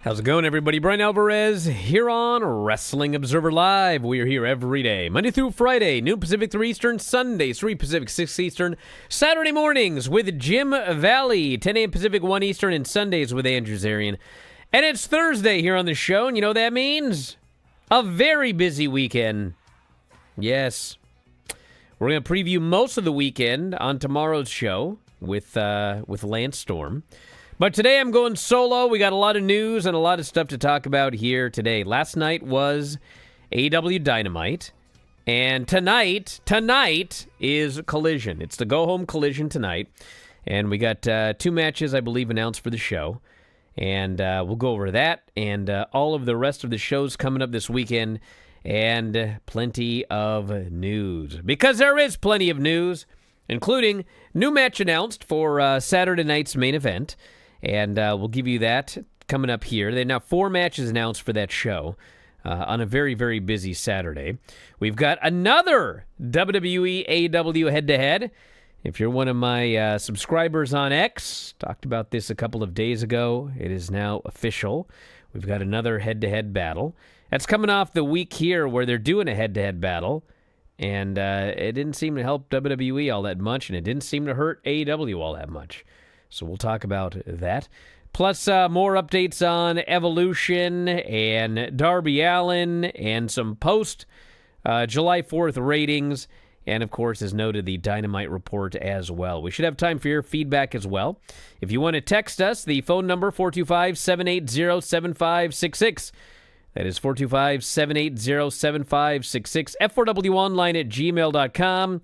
How's it going, everybody? Bryan Alvarez here on Wrestling Observer Live. We are here every day, Monday through Friday, noon Pacific, 3 Eastern, Sundays, 3 Pacific, 6 Eastern, Saturday mornings with Jim Valley, 10 a.m. Pacific, 1 Eastern, and Sundays with Andrew Zarian. And it's Thursday here on the show, and you know what that means? A very busy weekend. Yes. We're going to preview most of the weekend on tomorrow's show with Lance Storm. But today I'm going solo. We got a lot of news and a lot of stuff to talk about here today. Last night was AEW Dynamite. And tonight is Collision. It's the go-home Collision tonight. And we got two matches, I believe, announced for the show. And we'll go over that and all of the rest of the shows coming up this weekend. And plenty of news. Because there is plenty of news, including new match announced for Saturday night's main event. And we'll give you that coming up here. There are now 4 matches announced for that show on a very, very busy Saturday. We've got another WWE AEW head-to-head. If you're one of my subscribers on X, talked about this a couple of days ago. It is now official. We've got another head-to-head battle. That's coming off the week here where they're doing a head-to-head battle. And it didn't seem to help WWE all that much, and it didn't seem to hurt AEW all that much. So we'll talk about that. Plus, more updates on Evolution and Darby Allin and some post-July 4th ratings. And, of course, as noted, the Dynamite report as well. We should have time for your feedback as well. If you want to text us, the phone number, 425-780-7566. That is 425-780-7566. F4WOnline@gmail.com.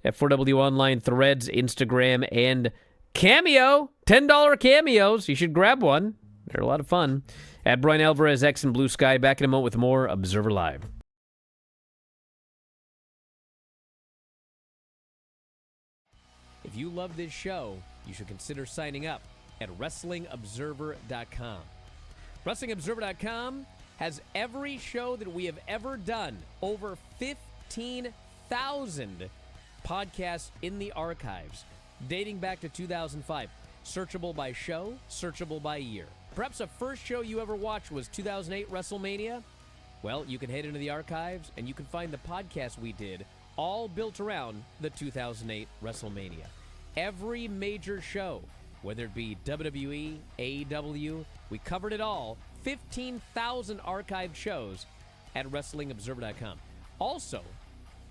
F4W Online Threads, Instagram, and Cameo, $10 cameos. You should grab one. They're a lot of fun. At Bryan Alvarez, X and Blue Sky. Back in a moment with more Observer Live. If you love this show, you should consider signing up at WrestlingObserver.com. WrestlingObserver.com has every show that we have ever done. Over 15,000 podcasts in the archives, dating back to 2005. Searchable by show, searchable by year. Perhaps the first show you ever watched was 2008 WrestleMania? Well, you can head into the archives and you can find the podcast we did, all built around the 2008 WrestleMania. Every major show, whether it be WWE, AEW, we covered it all. 15,000 archived shows at WrestlingObserver.com. Also,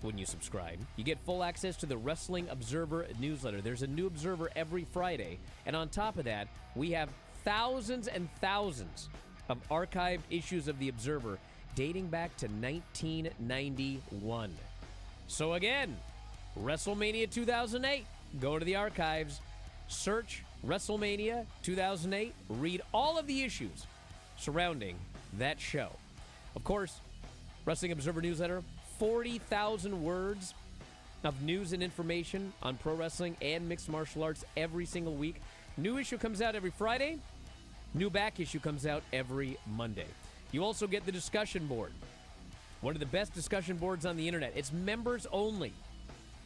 when you subscribe, you get full access to the Wrestling Observer newsletter. There's a new Observer every Friday. And on top of that, we have thousands and thousands of archived issues of the Observer dating back to 1991. So again, WrestleMania 2008. Go to the archives, search WrestleMania 2008, read all of the issues surrounding that show. Of course, Wrestling Observer newsletter, 40,000 words of news and information on pro wrestling and mixed martial arts every single week. New issue comes out every Friday. New back issue comes out every Monday. You also get the discussion board. One of the best discussion boards on the internet. It's members only.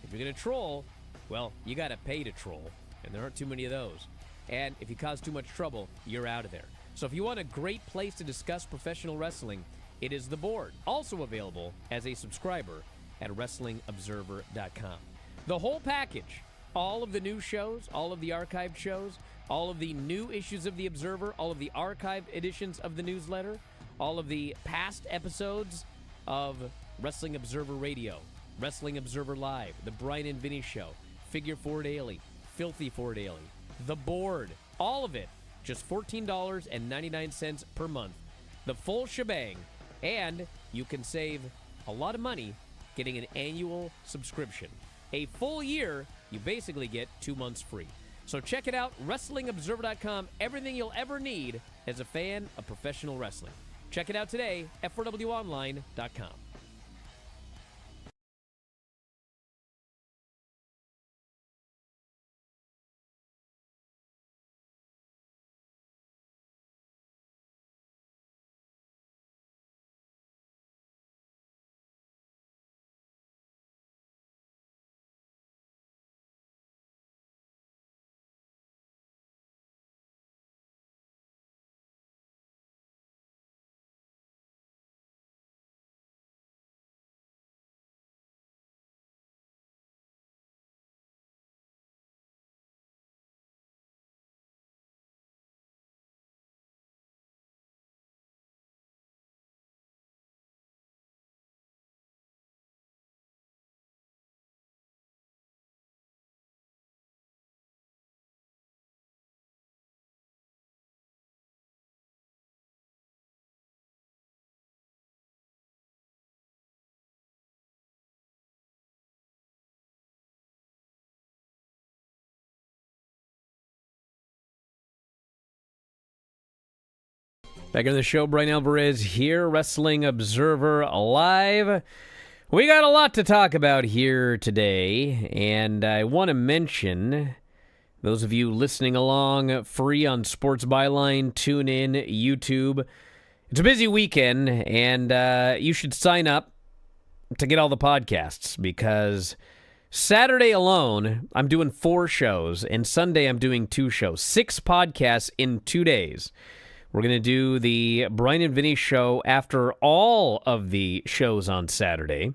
If you're going to troll, well, you got to pay to troll, and there aren't too many of those. And if you cause too much trouble, you're out of there. So if you want a great place to discuss professional wrestling, it is the board, also available as a subscriber at WrestlingObserver.com. The whole package, all of the new shows, all of the archived shows, all of the new issues of the Observer, all of the archived editions of the newsletter, all of the past episodes of Wrestling Observer Radio, Wrestling Observer Live, The Bryan and Vinny Show, Figure 4 Daily, Filthy 4 Daily, The Board, all of it, just $14.99 per month. The full shebang. And you can save a lot of money getting an annual subscription. A full year, you basically get 2 months free. So check it out, WrestlingObserver.com, everything you'll ever need as a fan of professional wrestling. Check it out today, F4WOnline.com. Back on the show, Bryan Alvarez here, Wrestling Observer Live. We got a lot to talk about here today, and I want to mention those of you listening along free on Sports Byline, TuneIn, YouTube. It's a busy weekend, and you should sign up to get all the podcasts, because Saturday alone, I'm doing 4 shows, and Sunday I'm doing 2 shows. 6 podcasts in 2 days. We're going to do the Bryan and Vinny show after all of the shows on Saturday.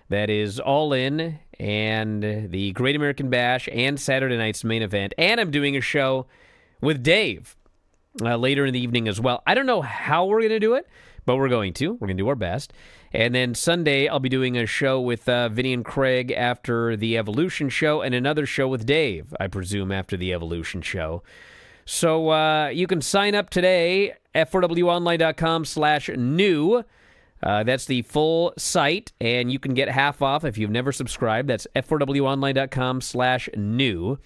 That is All In and the Great American Bash and Saturday night's main event. And I'm doing a show with Dave later in the evening as well. I don't know how we're going to do it, but we're going to. We're going to do our best. And then Sunday, I'll be doing a show with Vinny and Craig after the Evolution show, and another show with Dave, I presume, after the Evolution show. So you can sign up today, f4wonline.com/new. That's the full site, and you can get half off if you've never subscribed. That's f4wonline.com/new.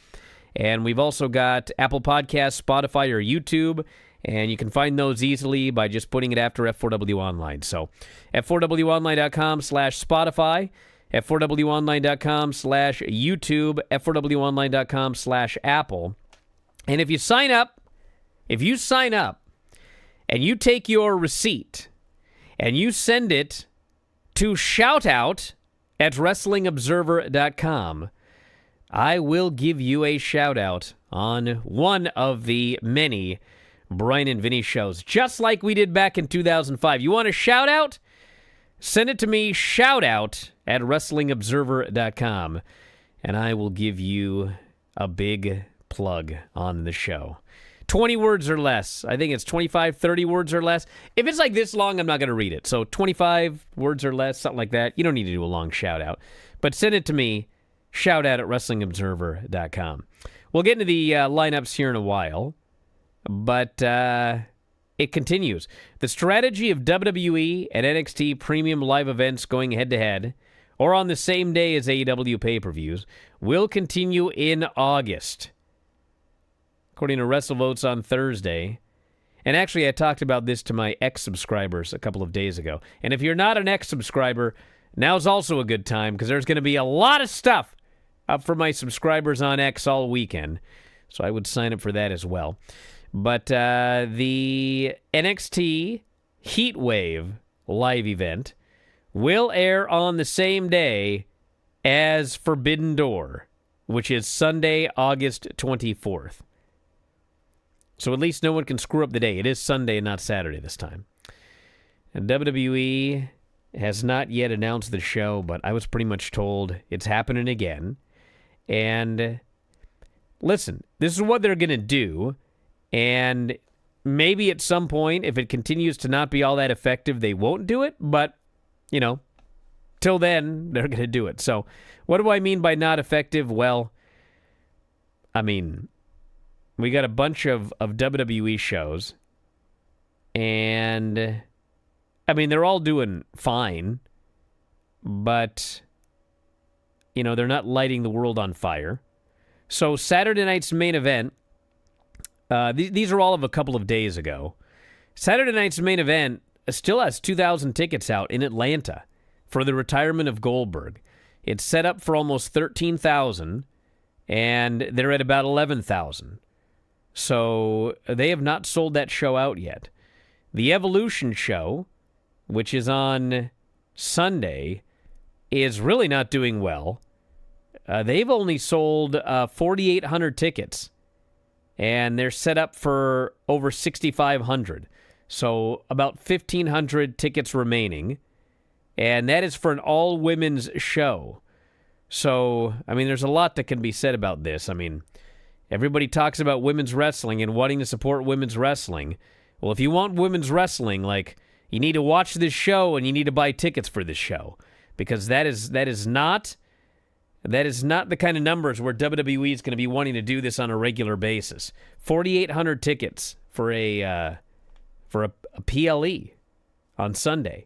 And we've also got Apple Podcasts, Spotify, or YouTube, and you can find those easily by just putting it after F4W Online. So f4wonline.com/Spotify, f4wonline.com/YouTube, f4wonline.com/Apple. And if you sign up, and you take your receipt and you send it to shoutout@wrestlingobserver.com, I will give you a shout-out on one of the many Bryan and Vinny shows, just like we did back in 2005. You want a shout-out? Send it to me, shoutout@wrestlingobserver.com, and I will give you a big plug on the show. 20 words or less. I think it's 25, 30 words or less. If it's like this long, I'm not going to read it. So 25 words or less, something like that. You don't need to do a long shout-out. But send it to me, shoutout@wrestlingobserver.com. We'll get into the lineups here in a while, but it continues. The strategy of WWE and NXT premium live events going head-to-head, or on the same day as AEW pay-per-views, will continue in August, according to WrestleVotes on Thursday. And actually, I talked about this to my ex-subscribers a couple of days ago. And if you're not an ex-subscriber, now's also a good time, because there's going to be a lot of stuff up for my subscribers on X all weekend. So I would sign up for that as well. But the NXT Heatwave live event will air on the same day as Forbidden Door, which is Sunday, August 24th. So at least no one can screw up the day. It is Sunday and not Saturday this time. And WWE has not yet announced the show, but I was pretty much told it's happening again. And listen, this is what they're going to do. And maybe at some point, if it continues to not be all that effective, they won't do it. But, you know, till then, they're going to do it. So what do I mean by not effective? Well, I mean, we got a bunch of WWE shows, and I mean, they're all doing fine, but, you know, they're not lighting the world on fire. So Saturday night's main event, these are all of a couple of days ago. Saturday night's main event still has 2,000 tickets out in Atlanta for the retirement of Goldberg. It's set up for almost 13,000, and they're at about 11,000. So they have not sold that show out yet. The Evolution show, which is on Sunday, is really not doing well. They've only sold 4,800 tickets, and they're set up for over 6,500. So about 1,500 tickets remaining, and that is for an all-women's show. So, I mean, there's a lot that can be said about this. I mean, everybody talks about women's wrestling and wanting to support women's wrestling. Well, if you want women's wrestling, like, you need to watch this show and you need to buy tickets for this show, because that is not the kind of numbers where WWE is going to be wanting to do this on a regular basis. 4,800 tickets for a PLE on Sunday,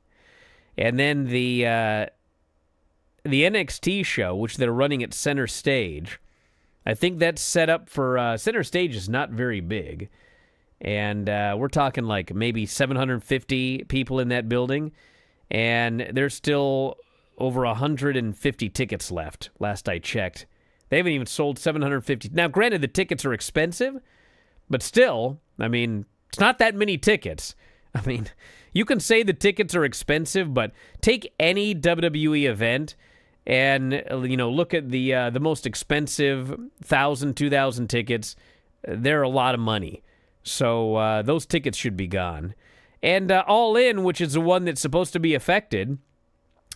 and then the NXT show, which they're running at Center Stage. I think that's set up for Center Stage is not very big, And we're talking like maybe 750 people in that building. And there's still over 150 tickets left, last I checked. They haven't even sold 750. Now, granted, the tickets are expensive, but still, I mean, it's not that many tickets. I mean, you can say the tickets are expensive, but take any WWE event and, look at the most expensive 1,000, 2,000 tickets. They're a lot of money. So those tickets should be gone. And All In, which is the one that's supposed to be affected,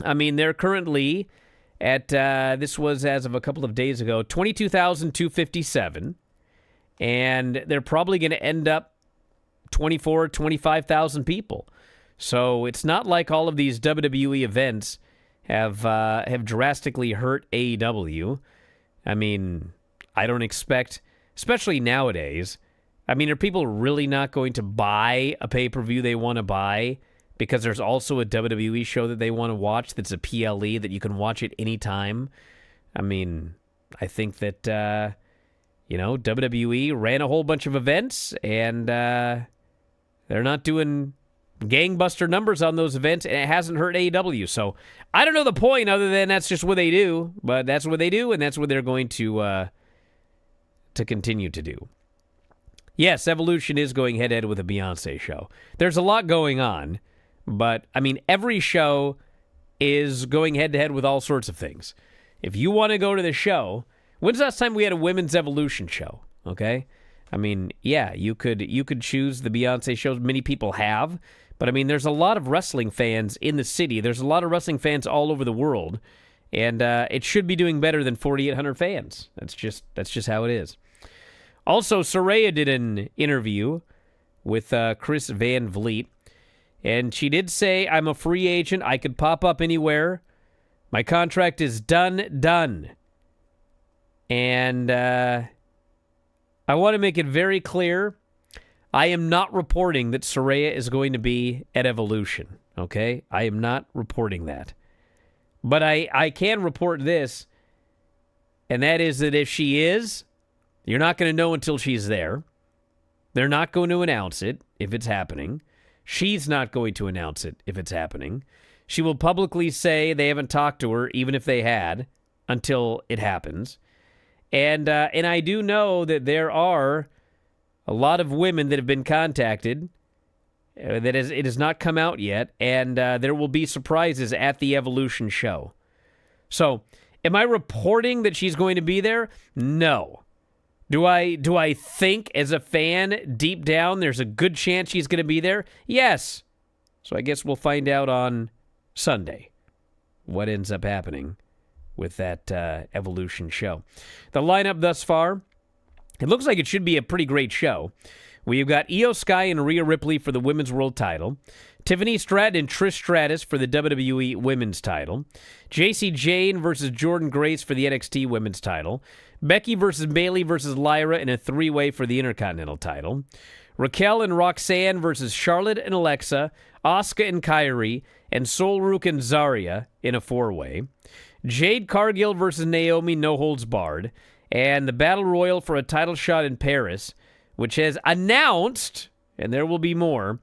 I mean, they're currently at, this was as of a couple of days ago, 22,257. And they're probably going to end up 24,000, 25,000 people. So it's not like all of these WWE events have drastically hurt AEW. I mean, I don't expect, especially nowadays, I mean, are people really not going to buy a pay-per-view they want to buy because there's also a WWE show that they want to watch that's a PLE that you can watch at any time? I mean, I think that, WWE ran a whole bunch of events, and they're not doing gangbuster numbers on those events, and it hasn't hurt AEW. So I don't know the point other than that's just what they do, but that's what they do, and that's what they're going to continue to do. Yes, Evolution is going head-to-head with a Beyonce show. There's a lot going on, but, I mean, every show is going head-to-head with all sorts of things. If you want to go to the show, when's the last time we had a women's Evolution show, okay? I mean, yeah, you could choose the Beyonce shows. Many people have, but, I mean, there's a lot of wrestling fans in the city. There's a lot of wrestling fans all over the world, and it should be doing better than 4,800 fans. That's just how it is. Also, Saraya did an interview with Chris Van Vliet, and she did say, I'm a free agent. I could pop up anywhere. My contract is done. And I want to make it very clear, I am not reporting that Saraya is going to be at Evolution, okay? I am not reporting that. But I can report this, and that is that if she is, you're not going to know until she's there. They're not going to announce it if it's happening. She's not going to announce it if it's happening. She will publicly say they haven't talked to her, even if they had, until it happens. And I do know that there are a lot of women that have been contacted. It has not come out yet, and there will be surprises at the Evolution show. So, am I reporting that she's going to be there? No. Do I think as a fan deep down there's a good chance she's going to be there? Yes. So I guess we'll find out on Sunday what ends up happening with that Evolution show. The lineup thus far, it looks like it should be a pretty great show. We've got Io Sky and Rhea Ripley for the Women's World title. Tiffany Stratton and Trish Stratus for the WWE Women's title. Jacy Jayne versus Jordynne Grace for the NXT Women's title. Becky versus Bayley versus Lyra in a three-way for the Intercontinental title. Raquel and Roxanne versus Charlotte and Alexa, Asuka and Kairi, and Solrook and Zarya in a four-way. Jade Cargill versus Naomi, no holds barred. And the Battle Royal for a title shot in Paris, which has announced, and there will be more,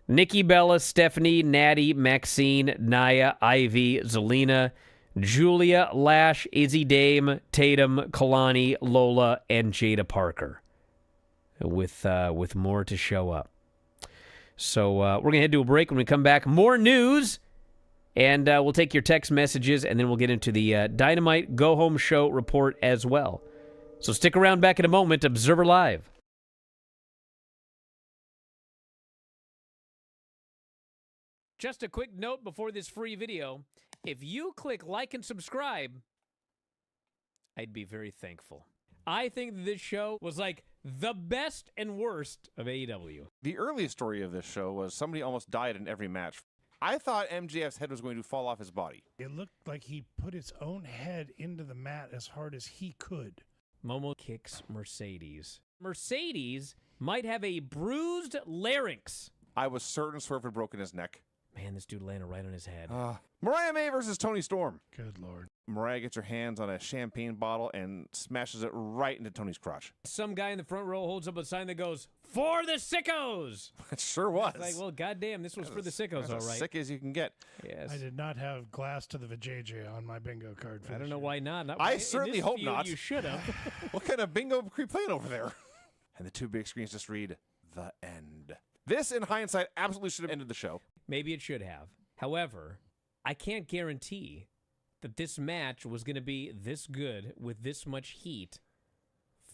Nikki Bella, Stephanie, Natty, Maxine, Nia, Ivy, Zelina, Julia, Lash, Izzy Dame, Tatum, Kalani, Lola, and Jada Parker, with more to show up. So we're going to head to a break. When we come back, more news, and we'll take your text messages, and then we'll get into the Dynamite Go Home Show report as well. So stick around back in a moment. Observer Live. Just a quick note before this free video. If you click like and subscribe, I'd be very thankful. I think this show was like the best and worst of AEW. The earliest story of this show was somebody almost died in every match. I thought MJF's head was going to fall off his body. It looked like he put his own head into the mat as hard as he could. Momo kicks Mercedes. Mercedes might have a bruised larynx. I was certain Swerve had broken his neck. Man, this dude landed right on his head. Mariah May versus Toni Storm. Good Lord. Mariah gets her hands on a champagne bottle and smashes it right into Tony's crotch. Some guy in the front row holds up a sign that goes, "For the sickos!" It sure was. It's like, well, goddamn, this was for the sickos, all As right. sick as you can get. Yes. I did not have glass to the vajayjay on my bingo card. I don't know why not. I certainly hope not. You should have. What kind of bingo are you playing over there? And the two big screens just read, "The End." This, in hindsight, absolutely should have ended the show. Maybe it should have. However, I can't guarantee that this match was going to be this good with this much heat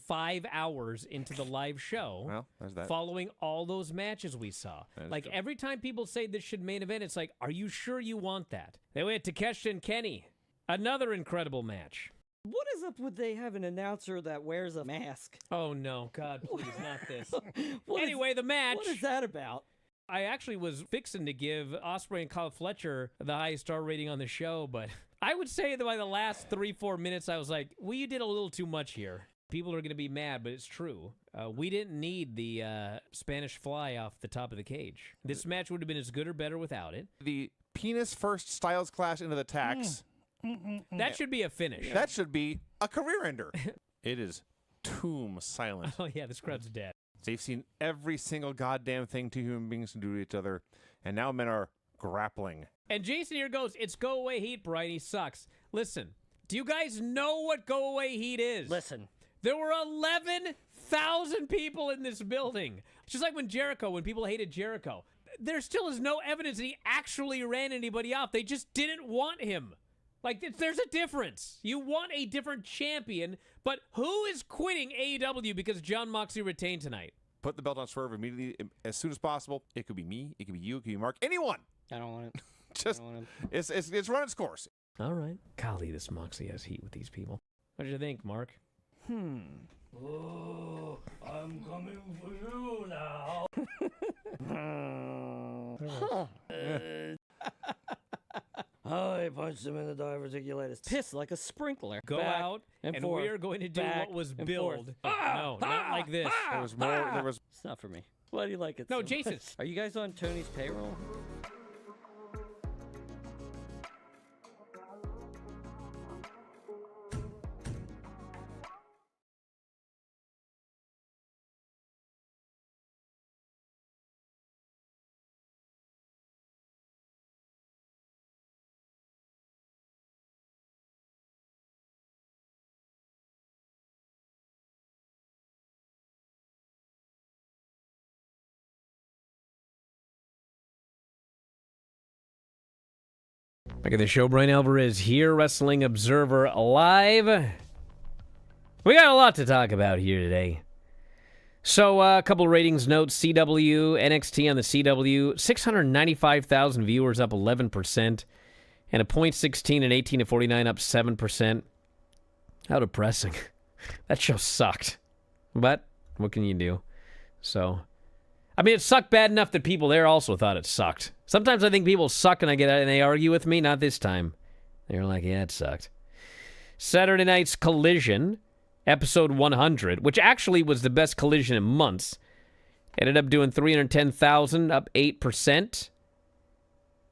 5 hours into the live show. Well, there's that. Following all those matches we saw. Like, true. every time people say this should main event, it's like, are you sure you want that? Then we had Takeshita and Kenny. Another incredible match. What is up with they have an announcer that wears a mask? Oh, no. God, please, not this. What Anyway, the match. What is that about? I actually was fixing to give Ospreay and Kyle Fletcher the highest star rating on the show, but I would say that by the last 3-4 minutes, I was like, well, you did a little too much here. People are going to be mad, but it's true. We didn't need the Spanish fly off the top of the cage. This match would have been as good or better without it. The penis first Styles Clash into the tax. That should be a finish. That should be a career ender. It is tomb silent. Oh, yeah, this crowd's dead. They've seen every single goddamn thing two human beings can do to each other, and now men are grappling. And Jason here goes, it's go away heat, Brian. He sucks. Listen, do you guys know what go away heat is? Listen. There were 11,000 people in this building. It's just like when people hated Jericho. There still is no evidence that he actually ran anybody off. They just didn't want him. Like, there's a difference. You want a different champion, but who is quitting AEW because Jon Moxley retained tonight? Put the belt on Swerve immediately, as soon as possible. It could be me. It could be you. It could be Mark. Anyone. I don't want it. Just, it's run its course. All right. Golly, this Moxley has heat with these people. What did you think, Mark? Oh, I'm coming for you now. I punched him in the diverticulitis. Piss like a sprinkler. Go Back out, and forth, we are going to do back what was and billed. forth. No, not like this. There was more. There was. It's not for me. Why do you like it? No, so Jason. much? Are you guys on Tony's payroll? Back at the show, Bryan Alvarez here, Wrestling Observer Live. We got a lot to talk about here today. So, a couple of ratings notes. CW, NXT on the CW, 695,000 viewers, up 11%. And a .16 and 18 to 49, up 7%. How depressing. That show sucked. But, what can you do? So, I mean, it sucked bad enough that people there also thought it sucked. Sometimes I think people suck and they argue with me. Not this time. They were like, yeah, it sucked. Saturday night's Collision, episode 100, which actually was the best Collision in months, ended up doing 310,000, up 8%.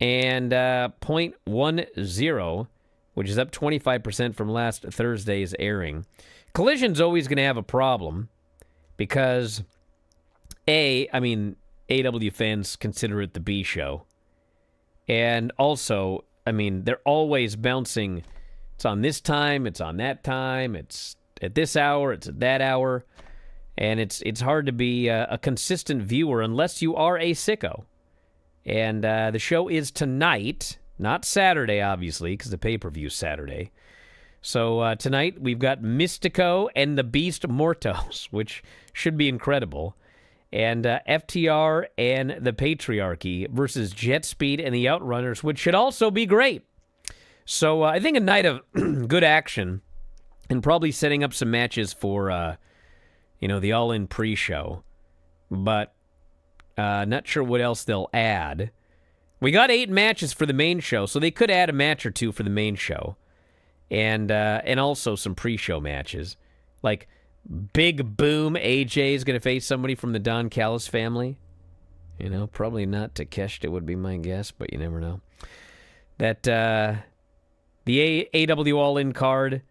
And .10, which is up 25% from last Thursday's airing. Collision's always going to have a problem because, AEW fans consider it the B show. And also, they're always bouncing. It's on this time, it's on that time, it's at this hour, it's at that hour. And it's hard to be a consistent viewer unless you are a sicko. And the show is tonight, not Saturday, obviously, because the pay-per-view's Saturday. So tonight, we've got Mystico and the Beast Mortos, which should be incredible. And FTR and the Patriarchy versus Jet Speed and the Outrunners, which should also be great. So I think a night of good action and probably setting up some matches for, the All-In pre-show. But not sure what else they'll add. We got 8 matches for the main show, so they could add a match or two for the main show. And also some pre-show matches. Like, Big Boom AJ is going to face somebody from the Don Callis family. Probably not Takeshita would be my guess, but you never know. That the AEW All-In card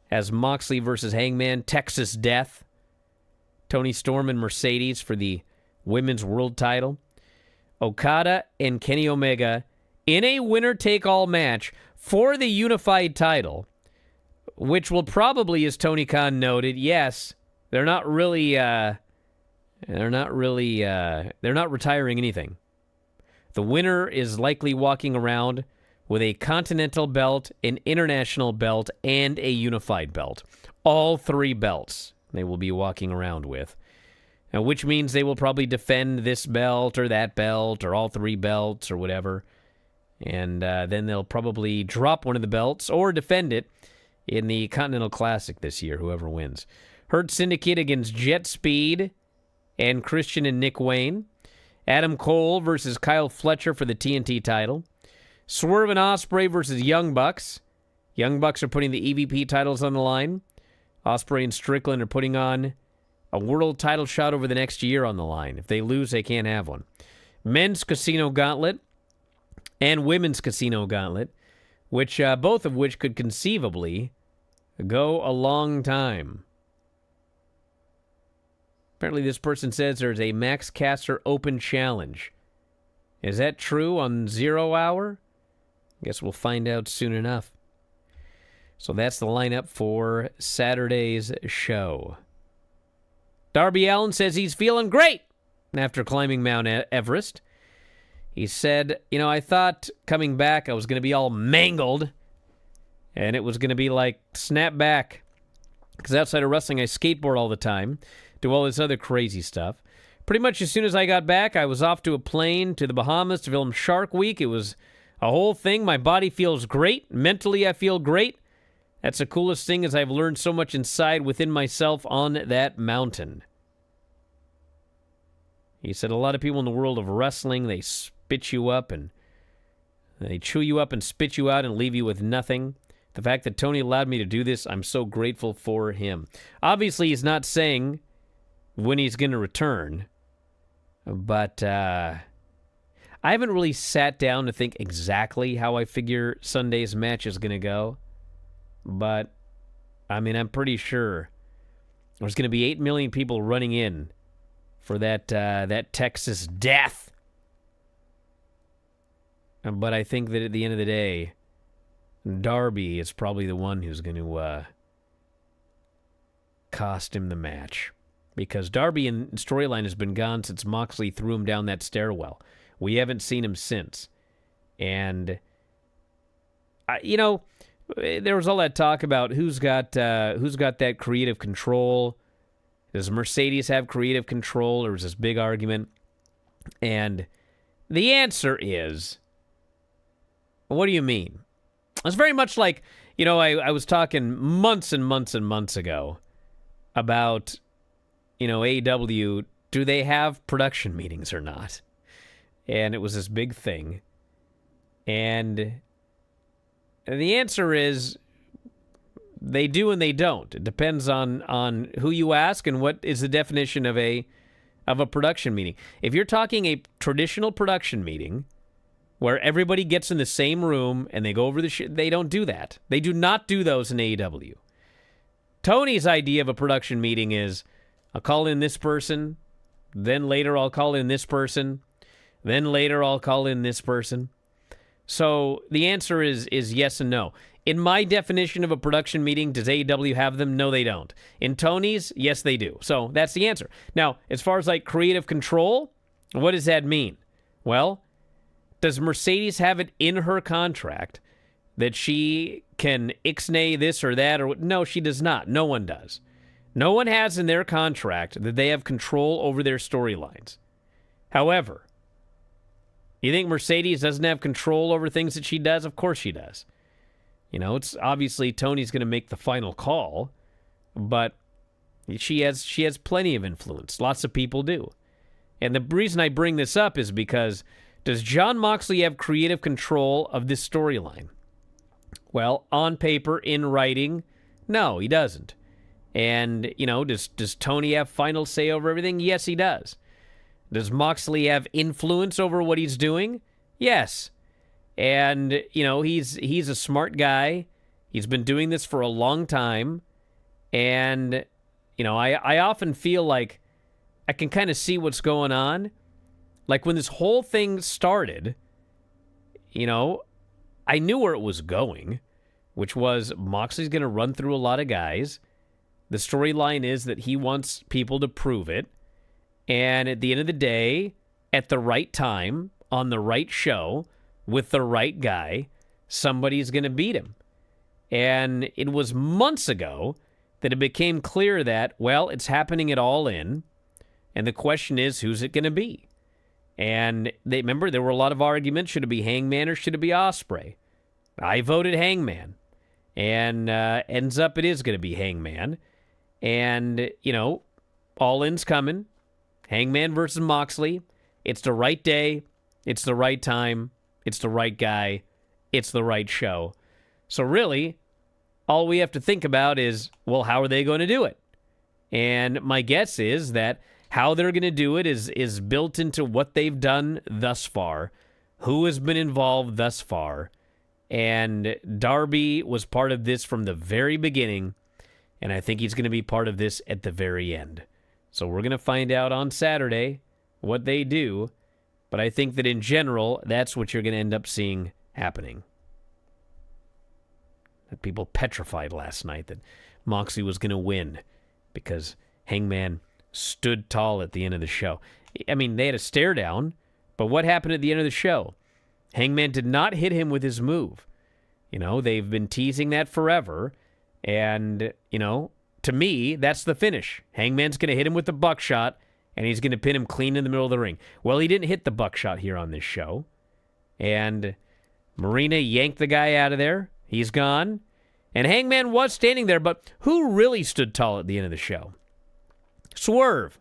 has Moxley versus Hangman, Texas Death, Tony Storm and Mercedes for the Women's World title, Okada and Kenny Omega in a winner-take-all match for the unified title, which will probably, as Tony Khan noted, yes, they're not retiring anything. The winner is likely walking around with a continental belt, an international belt, and a unified belt. All 3 belts they will be walking around with. Now, which means they will probably defend this belt or that belt or all 3 belts or whatever. And then they'll probably drop one of the belts or defend it in the Continental Classic this year, whoever wins. Hurt Syndicate against Jet Speed and Christian and Nick Wayne. Adam Cole versus Kyle Fletcher for the TNT title. Swerve and Ospreay versus Young Bucks. Young Bucks are putting the EVP titles on the line. Ospreay and Strickland are putting on a world title shot over the next year on the line. If they lose, they can't have one. Men's Casino Gauntlet and Women's Casino Gauntlet, which both of which could conceivably go a long time. Apparently this person says there's a Max Caster Open Challenge. Is that true on 0 Hour? Guess we'll find out soon enough. So that's the lineup for Saturday's show. Darby Allin says he's feeling great after climbing Mount Everest. He said, I thought coming back I was going to be all mangled and it was going to be like snap back. Because outside of wrestling, I skateboard all the time, do all this other crazy stuff. Pretty much as soon as I got back, I was off to a plane to the Bahamas to film Shark Week. It was a whole thing. My body feels great. Mentally, I feel great. That's the coolest thing is I've learned so much inside within myself on that mountain. He said a lot of people in the world of wrestling, they spit you up and they chew you up and spit you out and leave you with nothing. The fact that Tony allowed me to do this, I'm so grateful for him. Obviously, he's not saying when he's going to return, but I haven't really sat down to think exactly how I figure Sunday's match is going to go. But, I'm pretty sure there's going to be 8 million people running in for that Texas death. But I think that at the end of the day, Darby is probably the one who's going to cost him the match. Because Darby in storyline has been gone since Moxley threw him down that stairwell. We haven't seen him since. And, there was all that talk about who's got that creative control. Does Mercedes have creative control? There was this big argument. And the answer is, what do you mean? It's very much like, I was talking months and months and months ago about, AEW, do they have production meetings or not? And it was this big thing. And the answer is they do and they don't. It depends on who you ask and what is the definition of a production meeting. If you're talking a traditional production meeting where everybody gets in the same room and they go over the shit, they don't do that. They do not do those in AEW. Tony's idea of a production meeting is I'll call in this person, then later I'll call in this person, then later I'll call in this person. So the answer is yes and no. In my definition of a production meeting, does AEW have them? No, they don't. In Tony's, yes, they do. So that's the answer. Now, as far as like creative control, what does that mean? Well, does Mercedes have it in her contract that she can ixnay this or that? Or no, she does not. No one does. No one has in their contract that they have control over their storylines. However, you think Mercedes doesn't have control over things that she does? Of course she does. It's obviously Tony's going to make the final call, but she has plenty of influence. Lots of people do. And the reason I bring this up is because does Jon Moxley have creative control of this storyline? Well, on paper, in writing, no, he doesn't. And, does Tony have final say over everything? Yes, he does. Does Moxley have influence over what he's doing? Yes. And, he's a smart guy. He's been doing this for a long time. And, I often feel like I can kind of see what's going on. Like when this whole thing started, I knew where it was going, which was Moxley's going to run through a lot of guys. The storyline is that he wants people to prove it. And at the end of the day, at the right time, on the right show, with the right guy, somebody's going to beat him. And it was months ago that it became clear that, well, it's happening at All In. And the question is, who's it going to be? And remember, there were a lot of arguments. Should it be Hangman or should it be Ospreay? I voted Hangman. And ends up it is going to be Hangman. And, All In's coming. Hangman versus Moxley. It's the right day. It's the right time. It's the right guy. It's the right show. So really, all we have to think about is, well, how are they going to do it? And my guess is that how they're going to do it is built into what they've done thus far, who has been involved thus far. And Darby was part of this from the very beginning, and I think he's going to be part of this at the very end. So we're going to find out on Saturday what they do, but I think that in general, that's what you're going to end up seeing happening. That people petrified last night that Moxley was going to win because Hangman stood tall at the end of the show. I mean, they had a stare down, but what happened at the end of the show? Hangman did not hit him with his move. They've been teasing that forever, and, to me, that's the finish. Hangman's going to hit him with the buckshot, and he's going to pin him clean in the middle of the ring. Well, he didn't hit the buckshot here on this show, and Marina yanked the guy out of there. He's gone, and Hangman was standing there, but who really stood tall at the end of the show? Swerve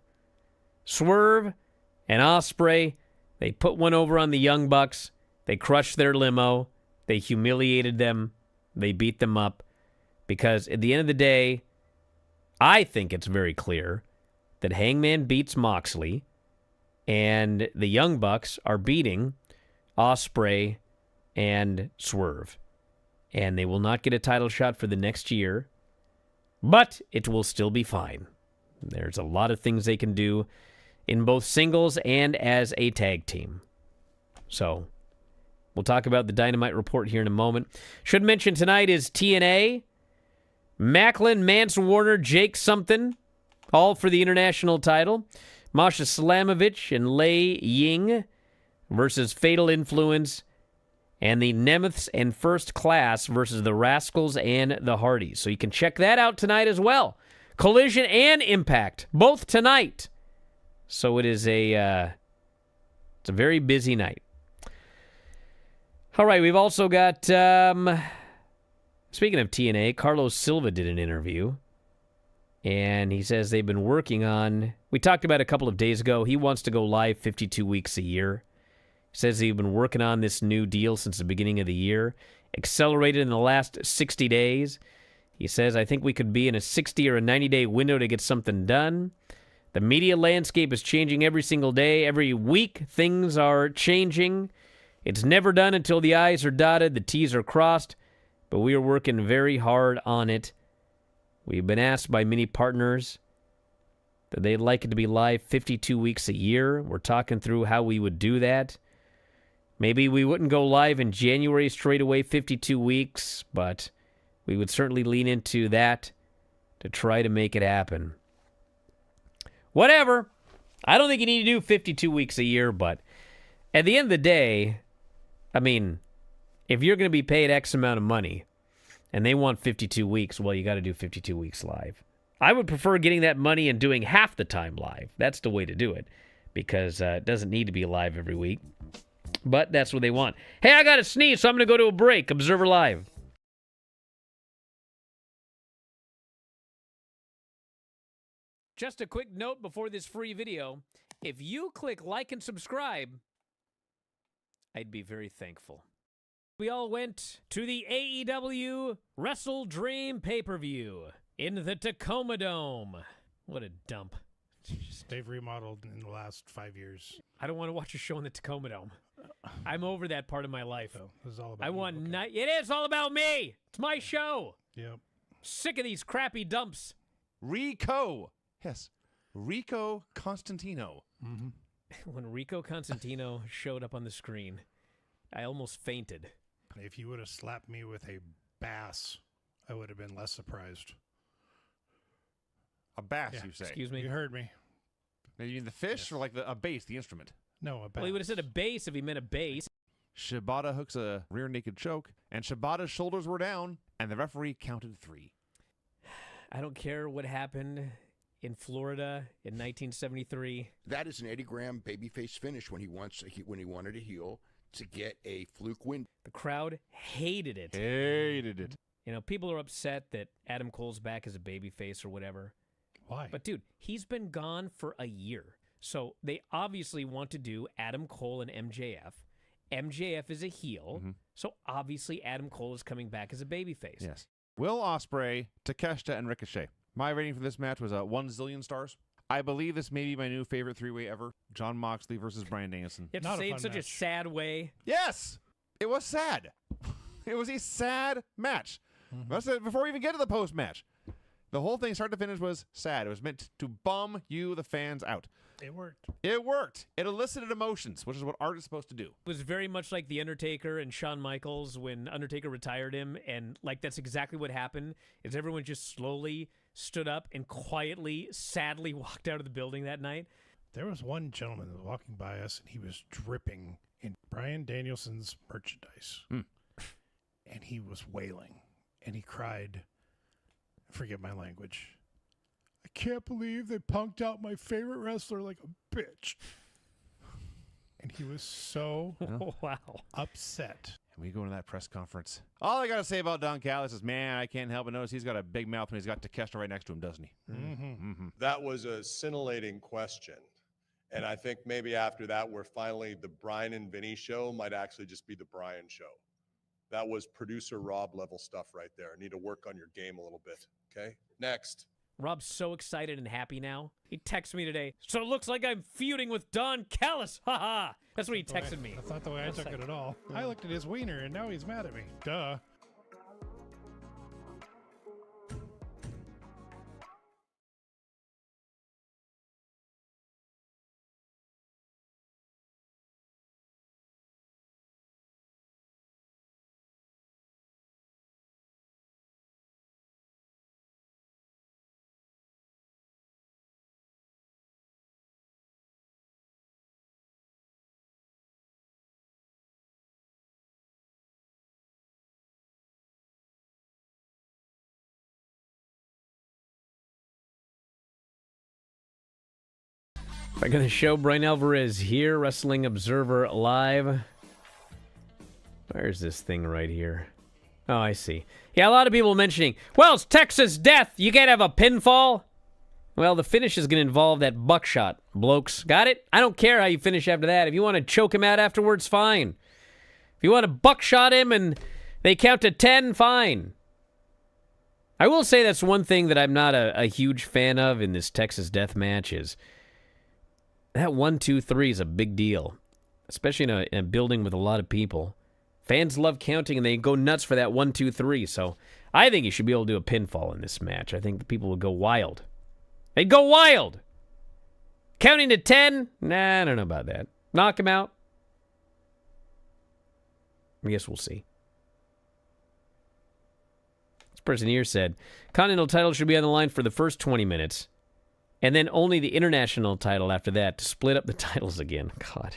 and Ospreay. They put one over on the Young Bucks. They crushed their limo. They humiliated them. They beat them up. Because at the end of the day, I think it's very clear that Hangman beats Moxley and the Young Bucks are beating Ospreay and Swerve. And they will not get a title shot for the next year, but it will still be fine. There's a lot of things they can do in both singles and as a tag team. So, we'll talk about the Dynamite report here in a moment. Should mention tonight is TNA. Macklin, Mance Warner, Jake something, all for the international title. Masha Slamovich and Lei Ying versus Fatal Influence. And the Nemeths and First Class versus the Rascals and the Hardys. So you can check that out tonight as well. Collision and Impact, both tonight. So it's a very busy night. All right, we've also got, speaking of TNA, Carlos Silva did an interview. And he says they've been working on, we talked about a couple of days ago, he wants to go live 52 weeks a year. Says they've been working on this new deal since the beginning of the year, accelerated in the last 60 days. He says, I think we could be in a 60 or a 90-day window to get something done. The media landscape is changing every single day. Every week, things are changing. It's never done until the I's are dotted, the T's are crossed, but we are working very hard on it. We've been asked by many partners that they'd like it to be live 52 weeks a year. We're talking through how we would do that. Maybe we wouldn't go live in January straight away, 52 weeks, but we would certainly lean into that to try to make it happen. Whatever. I don't think you need to do 52 weeks a year, but at the end of the day, I mean, if you're going to be paid X amount of money and they want 52 weeks, well, you got to do 52 weeks live. I would prefer getting that money and doing half the time live. That's the way to do it because it doesn't need to be live every week. But that's what they want. Hey, I got to sneeze, so I'm going to go to a break. Observer Live. Just a quick note before this free video. If you click like and subscribe, I'd be very thankful. We all went to the AEW WrestleDream pay-per-view in the Tacoma Dome. What a dump. They've remodeled in the last 5 years. I don't want to watch a show in the Tacoma Dome. I'm over that part of my life. So this is all about I you. want Okay. It is all about me. It's my show. Yep. Sick of these crappy dumps. Rico. Yes. Rico Constantino. Mm-hmm. When Rico Constantino showed up on the screen, I almost fainted. If you would have slapped me with a bass, I would have been less surprised. A bass, Yeah. you say? Excuse me. You heard me. Now, you mean the fish Yes. or like a bass, the instrument? No, a bass. Well, he would have said a bass if he meant a bass. Shibata hooks a rear naked choke, and Shibata's shoulders were down, and the referee counted 3. I don't care what happened in Florida in 1973. That is an Eddie Graham babyface finish when he wanted to heel to get a fluke win. The crowd hated it. Hated it. You know, people are upset that Adam Cole's back as a babyface or whatever. Why? But, dude, he's been gone for a year. So they obviously want to do Adam Cole and MJF. MJF is a heel. Mhm. So obviously Adam Cole is coming back as a babyface. Yes. Will Ospreay, Takeshita, and Ricochet. My rating for this match was 1 zillion stars. I believe this may be my new favorite 3-way ever. John Moxley versus Bryan Danielson. You have to Not a say it in fun such a match. sad way. Yes! It was sad. It was a sad match. Mm-hmm. That's it, before we even get to the post-match. The whole thing, start to finish, was sad. It was meant to bum you, the fans, out. It worked. It worked. It elicited emotions, which is what art is supposed to do. It was very much like The Undertaker and Shawn Michaels when Undertaker retired him. And, like, that's exactly what happened, is everyone just slowly stood up and quietly, sadly walked out of the building that night. There was one gentleman that was walking by us, and he was dripping in Bryan Danielson's merchandise. Hmm. And he was wailing. And he cried, forget my language, I can't believe they punked out my favorite wrestler like a bitch. And he was so Wow. upset. And we go into that press conference. All I got to say about Don Callis is, man, I can't help but notice he's got a big mouth when he's got Takeshita right next to him, doesn't he? Mm-hmm. That was a scintillating question. And I think maybe after that, we're finally, the Bryan and Vinny show might actually just be the Bryan show. That was producer Rob level stuff right there. Need to work on your game a little bit. Okay. Next. Rob's so excited and happy now. He texted me today. So it looks like I'm feuding with Don Callis. Ha ha. That's what he texted me. That's not the way I took it at all. I looked at his wiener, and now he's mad at me. Duh. Back on the show, Bryan Alvarez here, Wrestling Observer Live. Where's this thing right here? Oh, I see. Yeah, a lot of people mentioning, well, it's Texas Death. You can't have a pinfall. Well, the finish is going to involve that buckshot, blokes. Got it? I don't care how you finish after that. If you want to choke him out afterwards, fine. If you want to buckshot him and they count to 10, fine. I will say that's one thing that I'm not a huge fan of in this Texas Death match is that 1, 2, 3 is a big deal, especially in a building with a lot of people. Fans love counting, and they go nuts for that 1, 2, 3. So I think you should be able to do a pinfall in this match. I think the people will go wild. They'd go wild. Counting to 10? Nah, I don't know about that. Knock him out? I guess we'll see. This person here said, Continental title should be on the line for the first 20 minutes. And then only the international title after that to split up the titles again. God,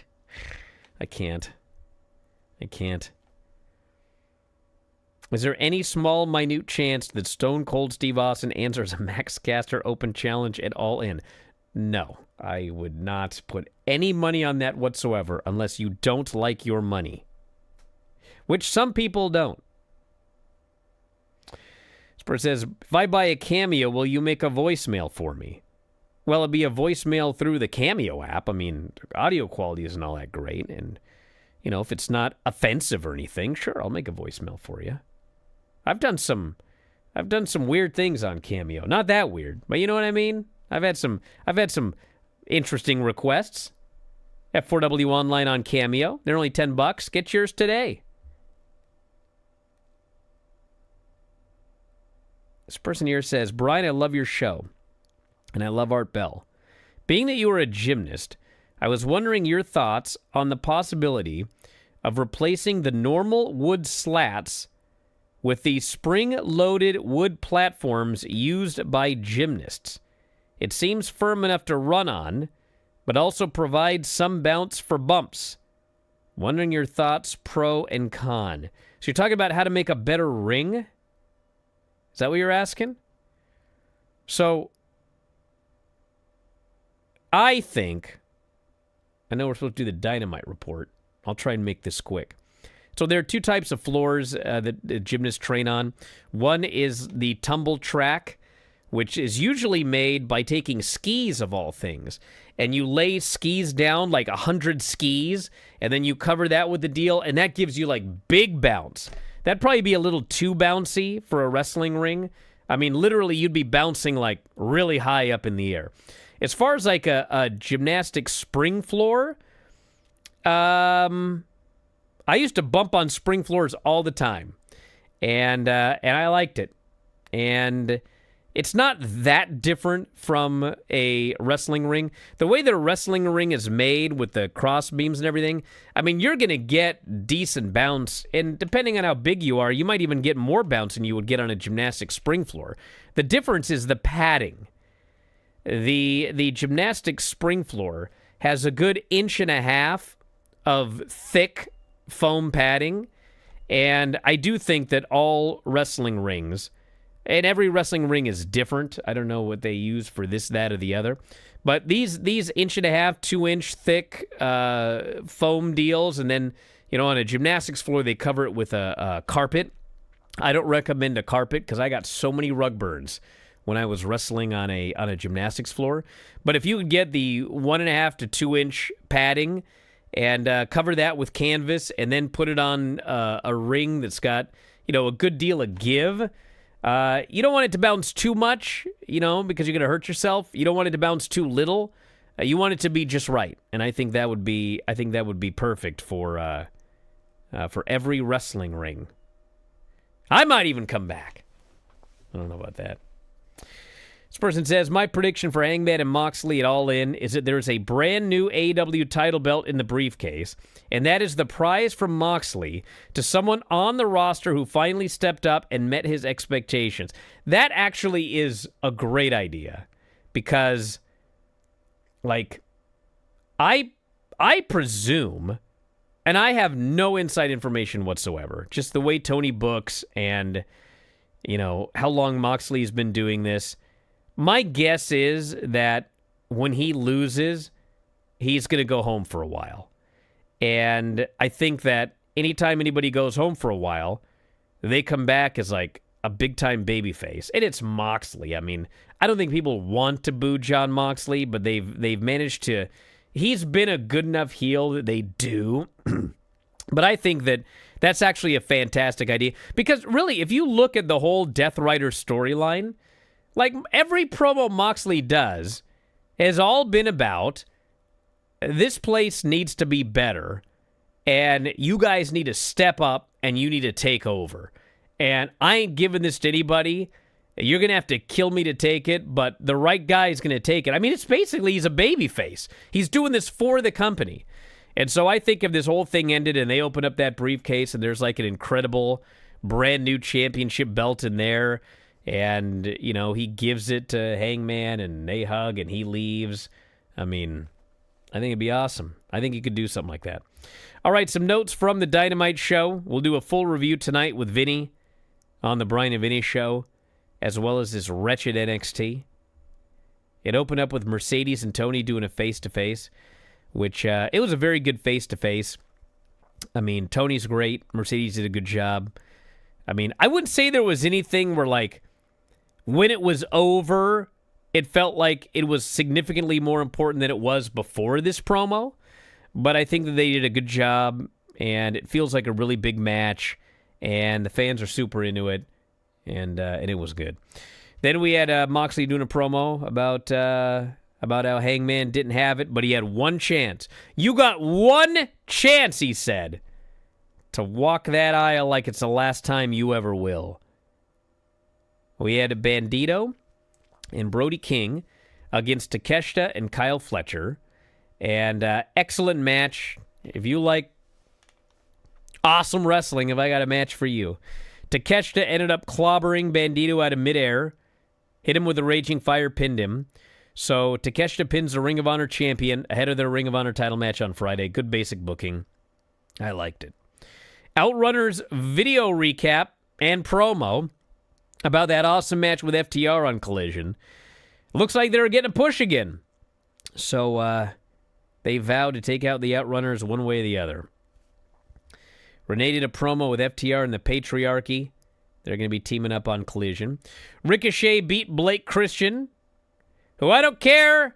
I can't. Is there any small, minute chance that Stone Cold Steve Austin answers a Max Caster Open Challenge at All In? No, I would not put any money on that whatsoever unless you don't like your money. Which some people don't. Spurs says, if I buy a Cameo, will you make a voicemail for me? Well, it'd be a voicemail through the Cameo app. I mean, audio quality isn't all that great. And, you know, if it's not offensive or anything, sure, I'll make a voicemail for you. I've done some weird things on Cameo. Not that weird, but you know what I mean? I've had some interesting requests. F4W Online on Cameo. They're only $10. Get yours today. This person here says, Brian, I love your show, and I love Art Bell. Being that you are a gymnast, I was wondering your thoughts on the possibility of replacing the normal wood slats with the spring-loaded wood platforms used by gymnasts. It seems firm enough to run on, but also provides some bounce for bumps. Wondering your thoughts, pro and con. So you're talking about how to make a better ring? Is that what you're asking? So, I know we're supposed to do the Dynamite report. I'll try and make this quick. So there are two types of floors that gymnasts train on. One is the tumble track, which is usually made by taking skis of all things. And you lay skis down, like 100 skis, and then you cover that with the deal, and that gives you like big bounce. That'd probably be a little too bouncy for a wrestling ring. I mean, literally, you'd be bouncing like really high up in the air. As far as like a gymnastic spring floor, I used to bump on spring floors all the time, and I liked it. And it's not that different from a wrestling ring. The way that a wrestling ring is made with the cross beams and everything, I mean, you're going to get decent bounce, and depending on how big you are, you might even get more bounce than you would get on a gymnastic spring floor. The difference is the padding. The gymnastic spring floor has a good 1.5 inches of thick foam padding, and I do think that all wrestling rings, and every wrestling ring is different. I don't know what they use for this, that, or the other. But these 1.5 inch, 2-inch thick foam deals, and then, on a gymnastics floor, they cover it with a carpet. I don't recommend a carpet because I got so many rug burns when I was wrestling on a gymnastics floor. But if you could get the 1.5 to 2-inch padding and cover that with canvas and then put it on a ring that's got, a good deal of give. You don't want it to bounce too much, because you're going to hurt yourself. You don't want it to bounce too little. You want it to be just right. And I think that would be perfect for every wrestling ring. I might even come back. I don't know about that. This person says, my prediction for Hangman and Moxley at All In is that there is a brand new AEW title belt in the briefcase, and that is the prize from Moxley to someone on the roster who finally stepped up and met his expectations. That actually is a great idea because, I presume, and I have no inside information whatsoever, just the way Tony books and, how long Moxley's been doing this. My guess is that when he loses, he's going to go home for a while. And I think that anytime anybody goes home for a while, they come back as like a big-time babyface. And it's Moxley. I mean, I don't think people want to boo John Moxley, but they've managed to... He's been a good enough heel that they do. But I think that that's actually a fantastic idea. Because really, if you look at the whole Death Rider storyline... Like, every promo Moxley does has all been about, this place needs to be better, and you guys need to step up, and you need to take over. And I ain't giving this to anybody. You're going to have to kill me to take it, but the right guy is going to take it. I mean, it's basically, he's a babyface. He's doing this for the company. And so I think if this whole thing ended and they open up that briefcase and there's like an incredible brand new championship belt in there, and, he gives it to Hangman, and they hug, and he leaves. I mean, I think it'd be awesome. I think he could do something like that. All right, some notes from the Dynamite show. We'll do a full review tonight with Vinny on the Bryan and Vinny show, as well as this wretched NXT. It opened up with Mercedes and Tony doing a face-to-face, which it was a very good face-to-face. I mean, Tony's great. Mercedes did a good job. I mean, I wouldn't say there was anything where, when it was over, it felt like it was significantly more important than it was before this promo. But I think that they did a good job, and it feels like a really big match, and the fans are super into it, and it was good. Then we had Moxley doing a promo about how Hangman didn't have it, but he had one chance. You got one chance, he said, to walk that aisle like it's the last time you ever will. We had a Bandito and Brody King against Takeshita and Kyle Fletcher. And excellent match. If you like awesome wrestling, if I got a match for you. Takeshita ended up clobbering Bandito out of midair, hit him with a Raging Fire, pinned him. So Takeshita pins the Ring of Honor champion ahead of their Ring of Honor title match on Friday. Good basic booking. I liked it. Outrunners video recap and promo about that awesome match with FTR on Collision. Looks like they're getting a push again. So they vowed to take out the Outrunners one way or the other. Renee did a promo with FTR and the Patriarchy. They're going to be teaming up on Collision. Ricochet beat Blake Christian, who I don't care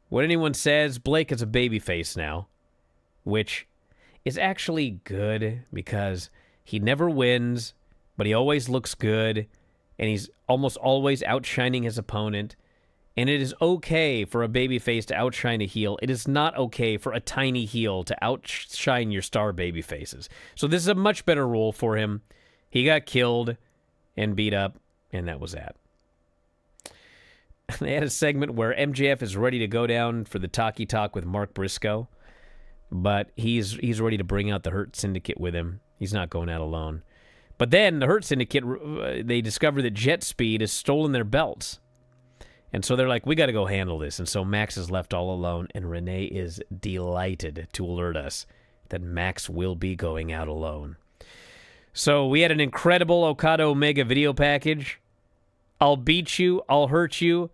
what anyone says. Blake is a babyface now, which is actually good because he never wins, but he always looks good, and he's almost always outshining his opponent. And it is okay for a babyface to outshine a heel. It is not okay for a tiny heel to outshine your star babyfaces. So this is a much better role for him. He got killed and beat up, and that was that. They had a segment where MJF is ready to go down for the talkie talk with Mark Briscoe, but he's ready to bring out the Hurt Syndicate with him. He's not going out alone. But then the Hurt Syndicate, they discover that Jet Speed has stolen their belts. And so they're like, we got to go handle this. And so Max is left all alone, and Renee is delighted to alert us that Max will be going out alone. So we had an incredible Okada Omega video package. I'll beat you, I'll hurt you,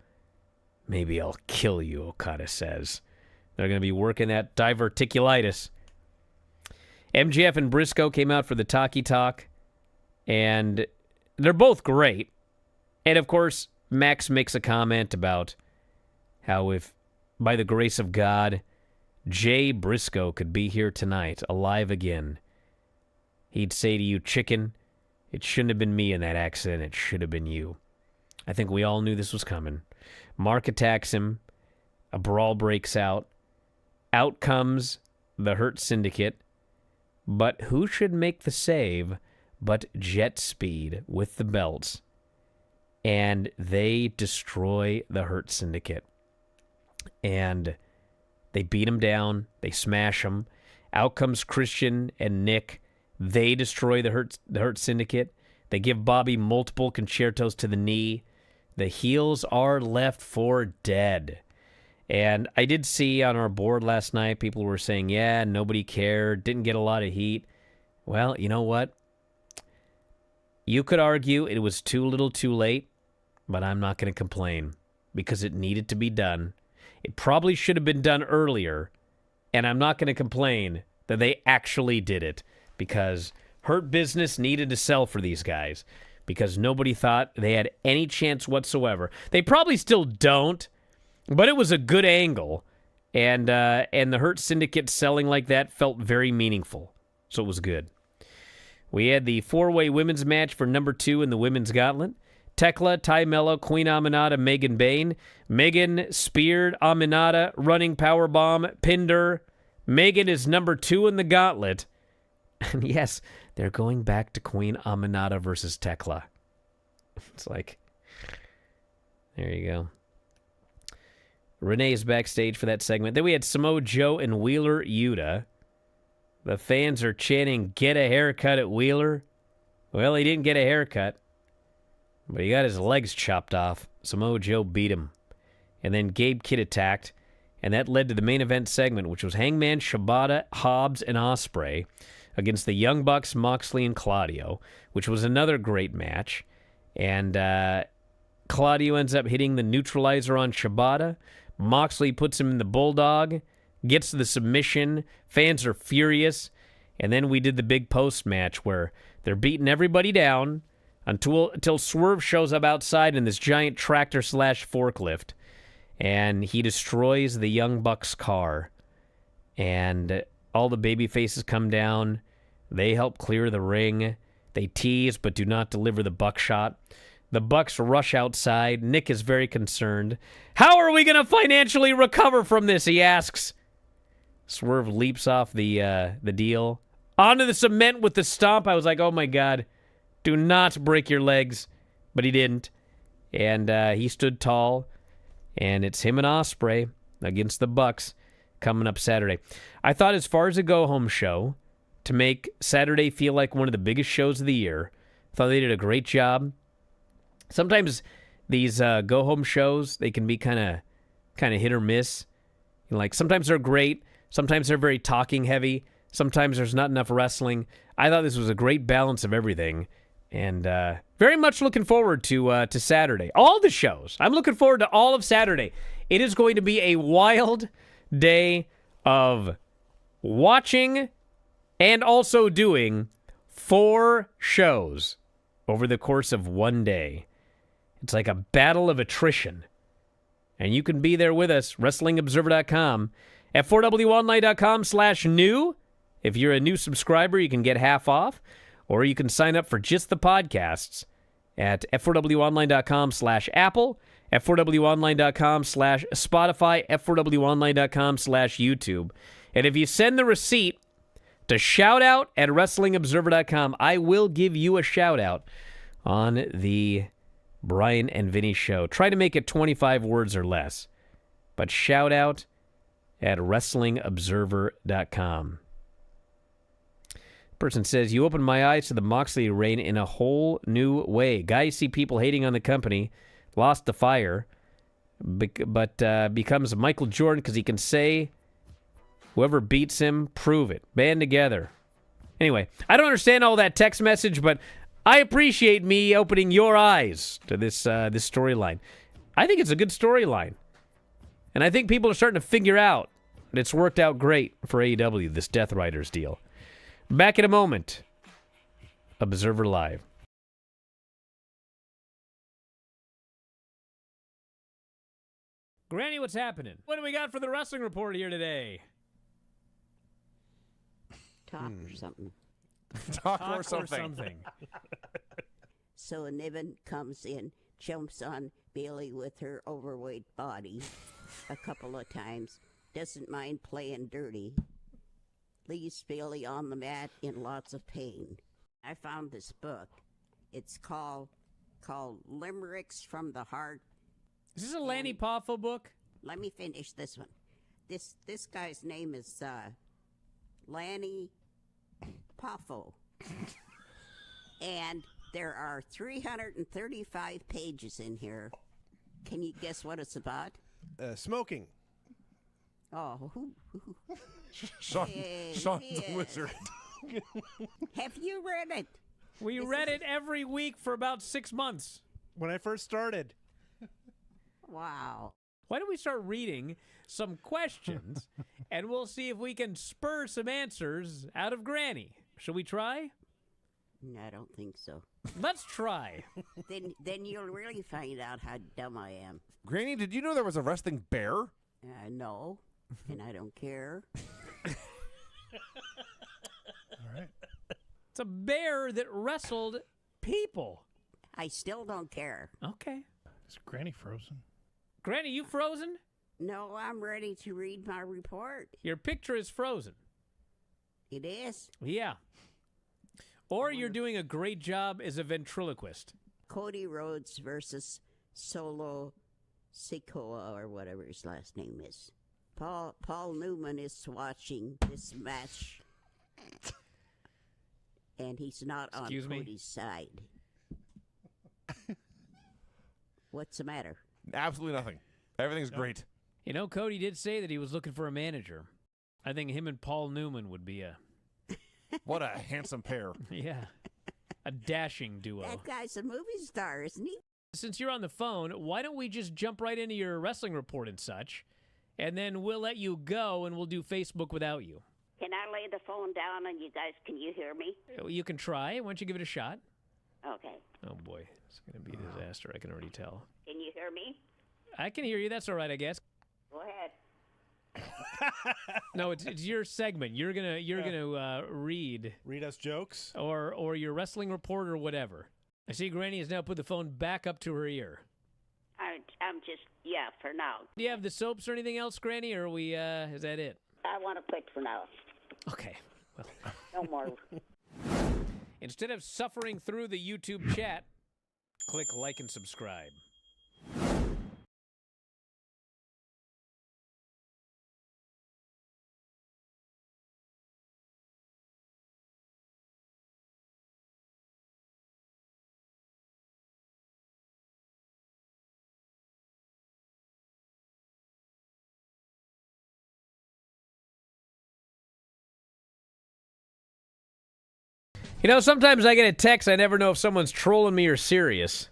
maybe I'll kill you, Okada says. They're going to be working that diverticulitis. MJF and Briscoe came out for the talkie talk, and they're both great. And of course, Max makes a comment about how if, by the grace of God, Jay Briscoe could be here tonight, alive again, he'd say to you, chicken, it shouldn't have been me in that accident, it should have been you. I think we all knew this was coming. Mark attacks him. A brawl breaks out. Out comes the Hurt Syndicate. But who should make the save but Jet Speed with the belts? And they destroy the Hurt Syndicate. And they beat him down. They smash him. Out comes Christian and Nick. They destroy the Hurt Syndicate. They give Bobby multiple concertos to the knee. The heels are left for dead. And I did see on our board last night, people were saying, yeah, nobody cared, didn't get a lot of heat. Well, you know what? You could argue it was too little too late, but I'm not going to complain because it needed to be done. It probably should have been done earlier, and I'm not going to complain that they actually did it because Hurt Business needed to sell for these guys because nobody thought they had any chance whatsoever. They probably still don't, but it was a good angle, and the Hurt Syndicate selling like that felt very meaningful, so it was good. We had the four-way women's match for number 2 in the women's gauntlet. Tekla, Ty Mello, Queen Aminata, Megan Bayne. Megan speared Aminata, running powerbomb, pinned her. Megan is number 2 in the gauntlet. And yes, they're going back to Queen Aminata versus Tekla. It's like, there you go. Renee is backstage for that segment. Then we had Samoa Joe and Wheeler Yuta. The fans are chanting, get a haircut at Wheeler. Well, he didn't get a haircut, but he got his legs chopped off. Samoa Joe beat him. And then Gabe Kidd attacked, and that led to the main event segment, which was Hangman, Shibata, Hobbs, and Ospreay against the Young Bucks, Moxley, and Claudio, which was another great match. And Claudio ends up hitting the neutralizer on Shibata. Moxley puts him in the Bulldog, gets the submission. Fans are furious. And then we did the big post match where they're beating everybody down until Swerve shows up outside in this giant tractor / forklift. And he destroys the Young Bucks car. And all the baby faces come down. They help clear the ring. They tease but do not deliver the buckshot. The Bucks rush outside. Nick is very concerned. How are we going to financially recover from this, he asks. Swerve leaps off the deal. Onto the cement with the stomp. I was like, oh my God, do not break your legs. But he didn't. And he stood tall. And it's him and Ospreay against the Bucks coming up Saturday. I thought as far as a go-home show, to make Saturday feel like one of the biggest shows of the year, I thought they did a great job. Sometimes these go-home shows, they can be kind of hit or miss. Like sometimes they're great, sometimes they're very talking heavy, sometimes there's not enough wrestling. I thought this was a great balance of everything, and very much looking forward to Saturday. All the shows. I'm looking forward to all of Saturday. It is going to be a wild day of watching and also doing 4 shows over the course of one day. It's like a battle of attrition. And you can be there with us, WrestlingObserver.com. At 4wonline.com/new. If you're a new subscriber, you can get half off. Or you can sign up for just the podcasts at f4wonline.com/Apple, f4wonline.com/Spotify, f4wonline.com/YouTube. And if you send the receipt to shoutout at WrestlingObserver.com, I will give you a shout-out on the Bryan and Vinny Show. Try to make it 25 words or less. But shout out at WrestlingObserver.com. Person says, you opened my eyes to the Moxley reign in a whole new way. Guys see people hating on the company, lost the fire, but becomes Michael Jordan because he can say, whoever beats him, prove it. Band together. Anyway, I don't understand all that text message, but I appreciate me opening your eyes to this storyline. I think it's a good storyline. And I think people are starting to figure out that it's worked out great for AEW, this Death Riders deal. Back in a moment. Observer Live. Granny, what's happening? What do we got for the wrestling report here today? Talk or something. Talk or something. So Niven comes in, jumps on Bailey with her overweight body a couple of times, doesn't mind playing dirty, leaves Bailey on the mat in lots of pain. I found this book. It's called Limericks from the Heart. Is this a Lanny Poffo book? Let me finish this one. This guy's name is Lanny Poffo. And there are 335 pages in here. Can you guess what it's about? Smoking. Oh, Sean's the wizard. Have you read it? We read it every week for about 6 months. When I first started. Wow. Why don't we start reading some questions, and we'll see if we can spur some answers out of Granny. Shall we try? I don't think so. Let's try. Then you'll really find out how dumb I am. Granny, did you know there was a wrestling bear? No, and I don't care. All right. It's a bear that wrestled people. I still don't care. Okay. Is Granny frozen? Granny, you frozen? No, I'm ready to read my report. Your picture is frozen. It is? Yeah. Or you're doing a great job as a ventriloquist. Cody Rhodes versus Solo Sikoa, or whatever his last name is. Paul Newman is watching this match. And he's not on Cody's side. What's the matter? Absolutely nothing. Everything's great. You know, Cody did say that he was looking for a manager. I think him and Paul Newman would be a... What a handsome pair. Yeah. A dashing duo. That guy's a movie star, isn't he? Since you're on the phone, why don't we just jump right into your wrestling report and such, and then we'll let you go and we'll do Facebook without you. Can I lay the phone down and can you hear me? You can try. Why don't you give it a shot? Okay. Oh, boy. It's going to be a disaster. I can already tell. Can you hear me? I can hear you. That's all right, I guess. Go ahead. No, it's your segment. You're gonna read us jokes or your wrestling report or whatever. I see Granny has now put the phone back up to her ear. I'm just, for now. Do you have the soaps or anything else, Granny, or is that it? I want to quit for now. Okay. Well, No more. instead of suffering through the YouTube chat, click like and subscribe. You know, sometimes I get a text, I never know if someone's trolling me or serious.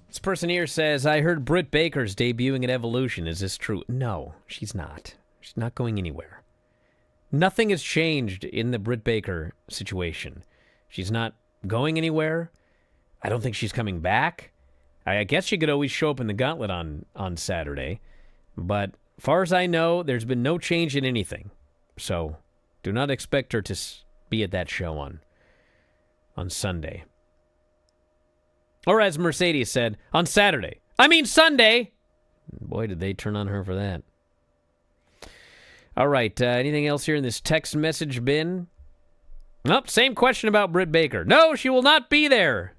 This person here says, I heard Britt Baker's debuting at Evolution. Is this true? No, she's not. She's not going anywhere. Nothing has changed in the Britt Baker situation. She's not going anywhere. I don't think she's coming back. I guess she could always show up in the gauntlet on Saturday. But far as I know, there's been no change in anything. So do not expect her to be at that show on Sunday. Or as Mercedes said, on Saturday. I mean Sunday! Boy, did they turn on her for that. All right, anything else here in this text message bin? Nope, same question about Britt Baker. No, she will not be there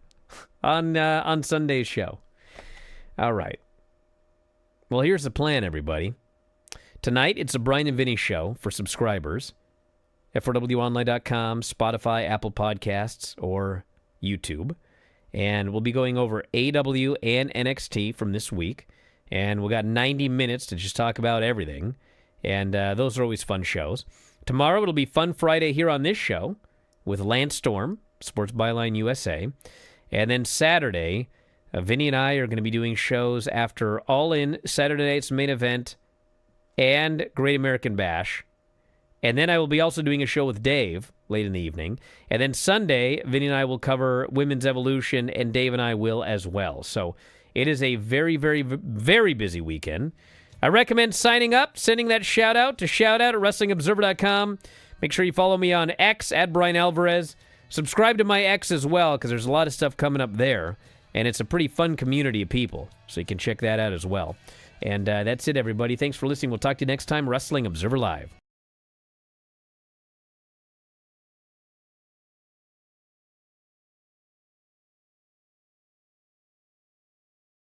on Sunday's show. All right. Well, here's the plan, everybody. Tonight, it's a Bryan and Vinny show for subscribers. F4WOnline.com, Spotify, Apple Podcasts, or YouTube. And we'll be going over AEW and NXT from this week. And we got 90 minutes to just talk about everything. And those are always fun shows. Tomorrow it'll be Fun Friday here on this show with Lance Storm, Sports Byline USA. And then Saturday, Vinny and I are going to be doing shows after All In, Saturday night's main event, and Great American Bash. And then I will be also doing a show with Dave late in the evening. And then Sunday, Vinny and I will cover Women's Evolution, and Dave and I will as well. So it is a very, very, very busy weekend. I recommend signing up, sending that shout-out to shoutout@WrestlingObserver.com. Make sure you follow me on X, @Bryan Alvarez. Subscribe to my X as well, because there's a lot of stuff coming up there. And it's a pretty fun community of people, so you can check that out as well. And that's it, everybody. Thanks for listening. We'll talk to you next time. Wrestling Observer Live.